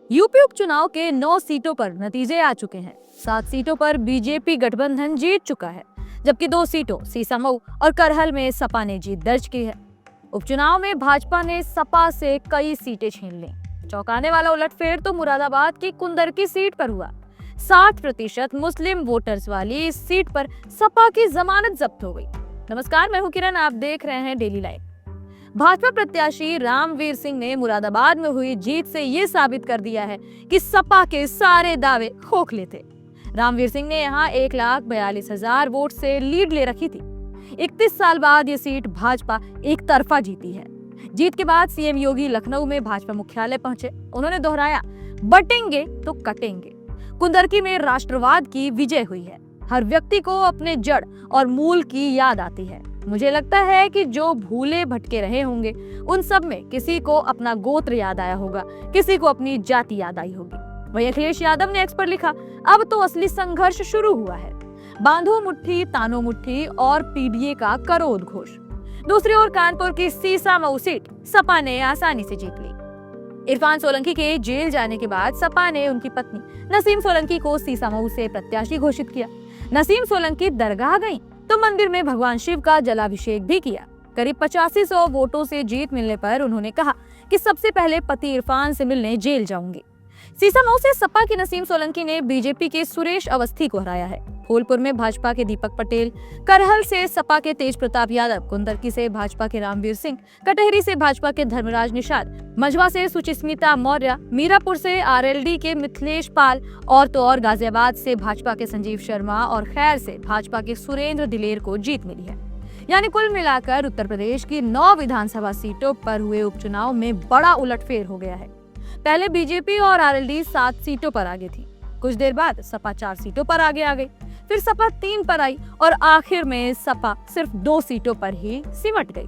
UP उपचुनाव के 9 सीटों पर नतीजे आ चुके हैं। 7 सीटों पर बीजेपी गठबंधन जीत चुका है, जबकि 2 सीटों सीसामऊ और करहल में सपा ने जीत दर्ज की है। उपचुनाव में भाजपा ने सपा से कई सीटें छीन ली। चौंकाने वाला उलटफेर तो मुरादाबाद की कुंदरकी सीट पर हुआ। 60% मुस्लिम वोटर्स वाली इस सीट पर सपा की जमानत जब्त हो गई। नमस्कार, मैं हूं किरण, आप देख रहे हैं डेली लाइफ। भाजपा प्रत्याशी रामवीर सिंह ने मुरादाबाद में हुई जीत से ये साबित कर दिया है कि सपा के सारे दावे खोखले थे। रामवीर सिंह ने यहाँ 1,42,000 वोट से लीड ले रखी थी। 31 साल बाद ये सीट भाजपा एक तरफा जीती है। जीत के बाद सीएम योगी लखनऊ में भाजपा मुख्यालय पहुंचे। उन्होंने दोहराया, बटेंगे तो कटेंगे। कुंदरकी में राष्ट्रवाद की विजय हुई है। हर व्यक्ति को अपने जड़ और मूल की याद आती है। मुझे लगता है कि जो भूले भटके रहे होंगे उन सब में किसी को अपना गोत्र याद आया होगा, किसी को अपनी जाति याद आई होगी। वहीं अखिलेश यादव ने एक्स पर लिखा, अब तो असली संघर्ष शुरू हुआ है। बांधो मुट्ठी, तानो मुट्ठी और पीडीए का करो उद्घोष। दूसरी ओर कानपुर की सीसामऊ सीट सपा ने आसानी से जीत ली। इरफान सोलंकी के जेल जाने के बाद सपा ने उनकी पत्नी नसीम सोलंकी को सीसामऊ से प्रत्याशी घोषित किया। नसीम सोलंकी दरगाह गईं तो मंदिर में भगवान शिव का जलाभिषेक भी किया। करीब 8500 वोटों से जीत मिलने पर उन्होंने कहा कि सबसे पहले पति इरफान से मिलने जेल जाऊंगी। सीसामऊ से सपा की नसीम सोलंकी ने बीजेपी के सुरेश अवस्थी को हराया है। फूलपुर में भाजपा के दीपक पटेल, करहल से सपा के तेज प्रताप यादव, कुंदरकी से भाजपा के रामवीर सिंह, कटहरी से भाजपा के धर्मराज निषाद, मझवा से सुचिस्मिता मौर्य, मीरापुर से आरएलडी के मिथिलेश पाल और तो और गाजियाबाद से भाजपा के संजीव शर्मा और खैर से भाजपा के सुरेंद्र दिलेर को जीत मिली है। यानी कुल मिलाकर उत्तर प्रदेश की 9 विधानसभा सीटों पर हुए उपचुनाव में बड़ा उलटफेर हो गया है। पहले बीजेपी और आरएलडी 7 सीटों पर आगे थी। कुछ देर बाद सपा 4 सीटों पर आगे आ गई, फिर सपा 3 पर आई और आखिर में सपा सिर्फ 2 सीटों पर ही सिमट गई।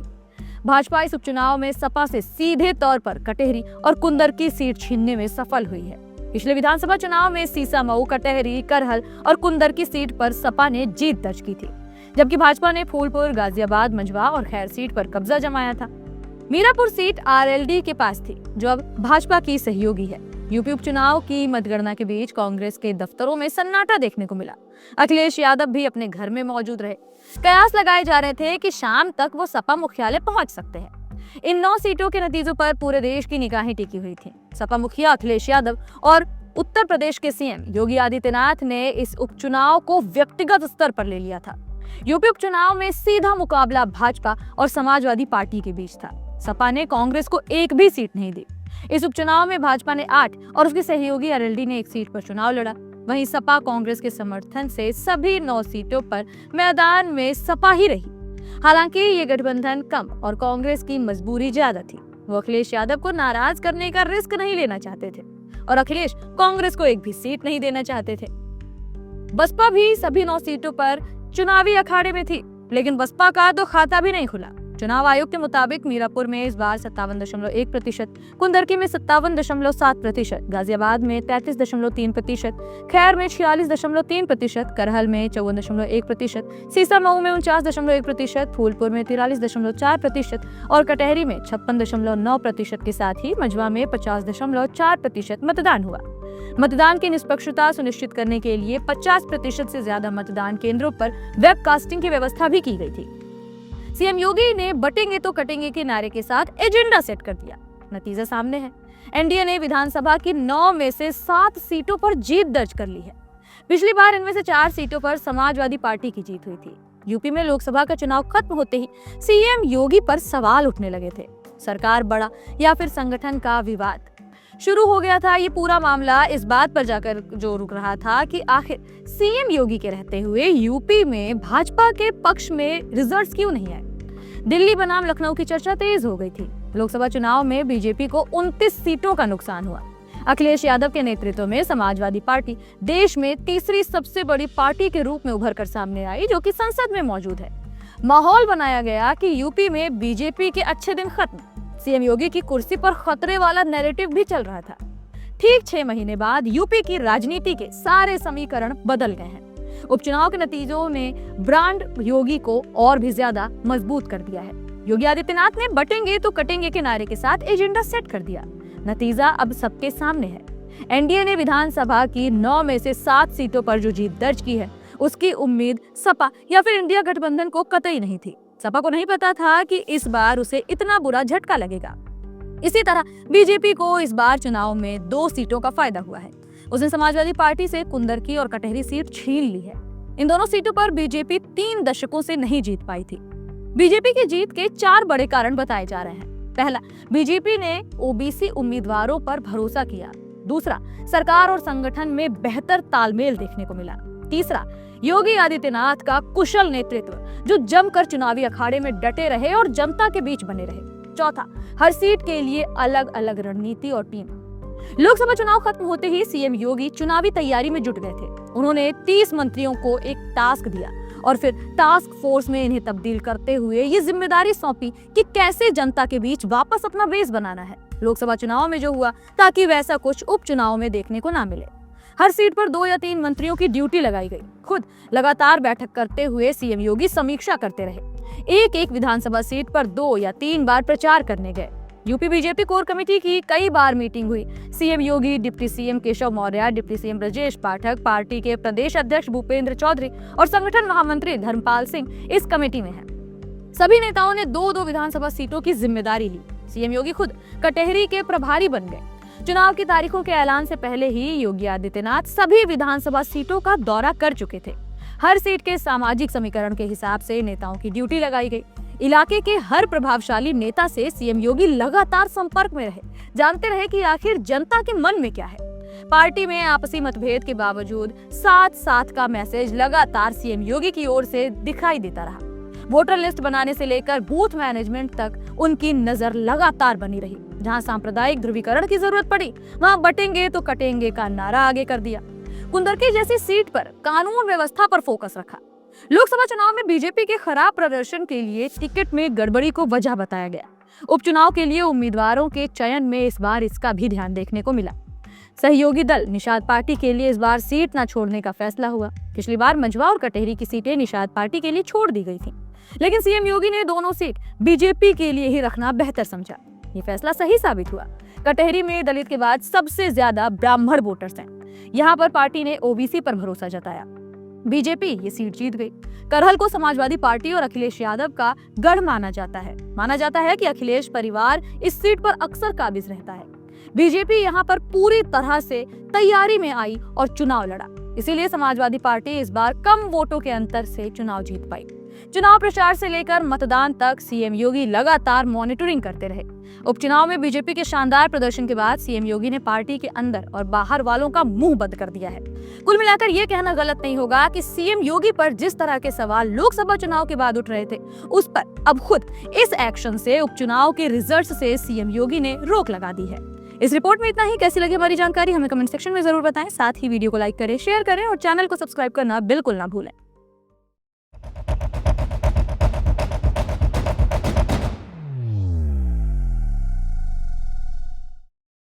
भाजपा इस उपचुनाव में सपा से सीधे तौर पर कटहरी और कुंदरकी सीट छीनने में सफल हुई है। पिछले विधानसभा चुनाव में सीसामऊ, कटहरी, करहल और कुंदरकी सीट पर सपा ने जीत दर्ज की थी, जबकि भाजपा ने फूलपुर, गाजियाबाद, मझवा और खैर सीट पर कब्जा जमाया था। मीरापुर सीट आरएलडी के पास थी, जो अब भाजपा की सहयोगी है। यूपी उपचुनाव की मतगणना के बीच कांग्रेस के दफ्तरों में सन्नाटा देखने को मिला। अखिलेश यादव भी अपने घर में मौजूद रहे। कयास लगाए जा रहे थे कि शाम तक वो सपा मुख्यालय पहुंच सकते हैं। इन 9 सीटों के नतीजों पर पूरे देश की निगाहें टिकी हुई थी। सपा मुखिया अखिलेश यादव और उत्तर प्रदेश के सीएम योगी आदित्यनाथ ने इस उपचुनाव को व्यक्तिगत स्तर पर ले लिया था। यूपी उपचुनाव में सीधा मुकाबला भाजपा और समाजवादी पार्टी के बीच था। सपा ने कांग्रेस को एक भी सीट नहीं दी। इस उपचुनाव में भाजपा ने 8 और उसके सहयोगी आरएलडी ने 1 सीट पर चुनाव लड़ा। वहीं सपा कांग्रेस के समर्थन से सभी 9 सीटों पर मैदान में सपा ही रही। हालांकि ये गठबंधन कम और कांग्रेस की मजबूरी ज्यादा थी। वो अखिलेश यादव को नाराज करने का रिस्क नहीं लेना चाहते थे और अखिलेश कांग्रेस को एक भी सीट नहीं देना चाहते थे। बसपा भी सभी 9 सीटों पर चुनावी अखाड़े में थी, लेकिन बसपा का तो खाता भी नहीं खुला। चुनाव आयोग के मुताबिक मीरापुर में इस बार 57.1%, कुंदरकी में 57.7%, गाजियाबाद में 33.3%, खैर में 46.3%, करहल में 54.1%, सीसामऊ में 49.1%, फूलपुर में 43.4% और कटहरी में 56.9% के साथ ही मझवा में 50.4% मतदान हुआ। मतदान की निष्पक्षता सुनिश्चित करने के लिए 50% से ज्यादा मतदान केंद्रों पर वेबकास्टिंग की व्यवस्था भी की गई थी। सीएम योगी ने बटेंगे तो कटेंगे के नारे के साथ एजेंडा सेट कर दिया। नतीजा सामने है। एनडीए ने विधानसभा की 9 में से 7 सीटों पर जीत दर्ज कर ली है। पिछली बार इनमें से 4 सीटों पर समाजवादी पार्टी की जीत हुई थी। यूपी में लोकसभा का चुनाव खत्म होते ही सीएम योगी पर सवाल उठने लगे थे। सरकार बड़ा या फिर संगठन का विवाद शुरू हो गया था। ये पूरा मामला इस बात पर जाकर जो रुक रहा था कि आखिर सीएम योगी के रहते हुए यूपी में भाजपा के पक्ष में रिजल्ट्स क्यों नहीं आए। दिल्ली बनाम लखनऊ की चर्चा तेज हो गई थी। लोकसभा चुनाव में बीजेपी को 29 सीटों का नुकसान हुआ। अखिलेश यादव के नेतृत्व में समाजवादी पार्टी देश में तीसरी सबसे बड़ी पार्टी के रूप में उभर कर सामने आई, जो कि संसद में मौजूद है। माहौल बनाया गया कि यूपी में बीजेपी के अच्छे दिन खत्म। सीएम योगी की कुर्सी पर खतरे वाला नैरेटिव भी चल रहा था। ठीक 6 महीने बाद यूपी की राजनीति के सारे समीकरण बदल गए हैं। उपचुनाव के नतीजों ने ब्रांड योगी को और भी ज्यादा मजबूत कर दिया है। योगी आदित्यनाथ ने बटेंगे तो कटेंगे के नारे के साथ एजेंडा सेट कर दिया। नतीजा अब सबके सामने है। एनडीए ने विधानसभा की 9 में से 7 सीटों पर जो जीत दर्ज की है, उसकी उम्मीद सपा या फिर इंडिया गठबंधन को कतई नहीं थी। सपा को नहीं पता था कि इस बार उसे इतना बुरा झटका लगेगा। इसी तरह बीजेपी को इस बार चुनाव में 2 सीटों का फायदा हुआ है। उसने समाजवादी पार्टी से कुंदरकी और कटहरी सीट छीन ली है। इन दोनों सीटों पर बीजेपी 3 दशकों से नहीं जीत पाई थी। बीजेपी की जीत के 4 बड़े कारण बताए जा रहे हैं। पहला, बीजेपी ने ओबीसी उम्मीदवारों पर भरोसा किया। दूसरा, सरकार और संगठन में बेहतर तालमेल देखने को मिला। तीसरा, योगी आदित्यनाथ का कुशल नेतृत्व जो जमकर चुनावी अखाड़े में डटे रहे और जनता के बीच बने रहे। चौथा, हर सीट के लिए अलग अलग रणनीति और टीम। लोकसभा चुनाव खत्म होते ही सीएम योगी चुनावी तैयारी में जुट गए थे। उन्होंने 30 मंत्रियों को एक टास्क दिया और फिर टास्क फोर्स में इन्हें तब्दील करते हुए ये जिम्मेदारी सौंपी कि कैसे जनता के बीच वापस अपना बेस बनाना है। लोकसभा चुनाव में जो हुआ, ताकि वैसा कुछ उपचुनाव में देखने को ना मिले। हर सीट पर 2 या 3 मंत्रियों की ड्यूटी लगाई गई। खुद लगातार बैठक करते हुए सीएम योगी समीक्षा करते रहे। एक विधानसभा सीट पर 2 या 3 बार प्रचार करने गए। यूपी बीजेपी कोर कमेटी की कई बार मीटिंग हुई। CM Yogi, deputy CM Keshav Maurya, deputy CM Brajesh Pathak, party के प्रदेश अध्यक्ष भूपेंद्र चौधरी और संगठन महामंत्री धर्मपाल सिंह इस कमेटी में हैं। सभी नेताओं ने 2-2 विधानसभा सीटों की जिम्मेदारी ली। सीएम योगी खुद कटहरी के प्रभारी बन गए। चुनाव की तारीखों के ऐलान से पहले ही योगी आदित्यनाथ सभी विधानसभा सीटों का दौरा कर चुके थे। हर सीट के सामाजिक समीकरण के हिसाब से नेताओं की ड्यूटी लगाई गई। इलाके के हर प्रभावशाली नेता से सीएम योगी लगातार संपर्क में रहे, जानते रहे कि आखिर जनता के मन में क्या है। पार्टी में आपसी मतभेद के बावजूद साथ साथ का मैसेज लगातार सीएम योगी की ओर से दिखाई देता रहा। वोटर लिस्ट बनाने से लेकर बूथ मैनेजमेंट तक उनकी नजर लगातार बनी रही। जहां सांप्रदायिक ध्रुवीकरण की जरूरत पड़ी, वहां बटेंगे तो कटेंगे का नारा आगे कर दिया। कुंदरकी जैसी सीट पर कानून व्यवस्था पर फोकस रखा। लोकसभा चुनाव में बीजेपी के खराब प्रदर्शन के लिए टिकट में गड़बड़ी को वजह बताया गया। उपचुनाव के लिए उम्मीदवारों के चयन में इस बार इसका भी ध्यान देखने को मिला। सहयोगी दल निषाद पार्टी के लिए इस बार सीट न छोड़ने का फैसला हुआ। पिछली बार मंझवा और कटहरी की सीटें निषाद पार्टी के लिए छोड़ दी गई थी, लेकिन सीएम योगी ने दोनों सीट बीजेपी के लिए ही रखना बेहतर समझा। ये फैसला सही साबित हुआ। कटहरी में दलित के बाद सबसे ज्यादा ब्राह्मण वोटर्स हैं। यहाँ पर पार्टी ने ओबीसी पर भरोसा जताया। बीजेपी ये सीट जीत गई। करहल को समाजवादी पार्टी और अखिलेश यादव का गढ़ माना जाता है कि अखिलेश परिवार इस सीट पर अक्सर काबिज रहता है। बीजेपी यहाँ पर पूरी तरह से तैयारी में आई और चुनाव लड़ा। इसीलिए समाजवादी पार्टी इस बार कम वोटों के अंतर से चुनाव जीत पाई। चुनाव प्रचार से लेकर मतदान तक सीएम योगी लगातार मॉनिटरिंग करते रहे। उपचुनाव में बीजेपी के शानदार प्रदर्शन के बाद सीएम योगी ने पार्टी के अंदर और बाहर वालों का मुंह बंद कर दिया है। कुल मिलाकर ये कहना गलत नहीं होगा कि सीएम योगी पर जिस तरह के सवाल लोकसभा चुनाव के बाद उठ रहे थे, उस पर अब खुद इस एक्शन से, उपचुनाव के रिजल्ट से सीएम योगी ने रोक लगा दी है। इस रिपोर्ट में इतना ही। कैसी लगी हमारी जानकारी हमें कमेंट सेक्शन में जरूर बताएं। साथ ही वीडियो को लाइक करें, शेयर करें और चैनल को सब्सक्राइब करना बिल्कुल ना भूलें।